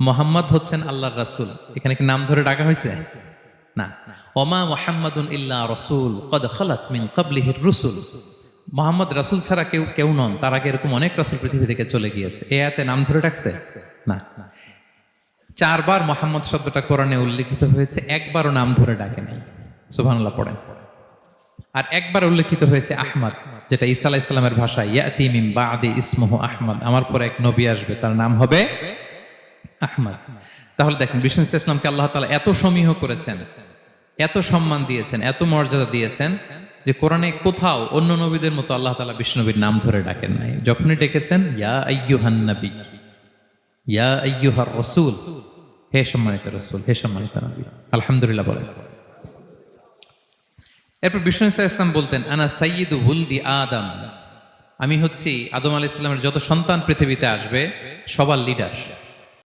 মোহাম্মদ হচ্ছেন আল্লাহর রাসূল। এখানে কি নাম ধরে ডাকা হয়েছে? না। ওমা মুহাম্মাদুন ইল্লা রাসূল কদ খালাত মিন ক্বাবলিহির রুসুল। মোহাম্মদ রাসূল ছাড়া কেউ নন, তার আগে এরকম অনেক রাসূল পৃথিবী থেকে চলে গিয়েছে। এই আয়াতে নাম ধরে ডাকছে? না। 4 বার মোহাম্মদ শব্দটা কোরআনে উল্লেখিত হয়েছে, একবারও নাম ধরে ডাকে নাই। সুবহানাল্লাহ পড়েন। আর একবার উল্লেখিত হয়েছে আহমদ, যেটা ঈসা আলাইহিস সালামের ভাষায় ইয়াতি মিন বাদি ইসমুহু আহমদ, আমার পরে এক নবী আসবে, তার নাম হবে আহমদ। তাহলে দেখেন বিষ্ণু ইসলামকে আল্লাহ তাআলা এত সমীহ করেছেন, এত সম্মান দিয়েছেন, এত মর্যাদা দিয়েছেন যে কোরআনে কোথাও অন্য নবীদের মতো আল্লাহ তাআলা বিষ্ণু নবীর নাম ধরে ডাকেন নাই। যখনই ডেকেছেন ইয়া আইয়ুহান নবী, ইয়া আইয়ুহার রাসূল, হে সম্মানিত রাসূল, হে সম্মানিত নবী। আলহামদুলিল্লাহ বলেন। এরপর বিষ্ণু ইসলাম বলতেন আনা সাইয়্যিদু ওয়ালদি আদম, আমি হচ্ছি আদম আলাইহিস সালামের যত সন্তান পৃথিবীতে আসবে সবার লিডার।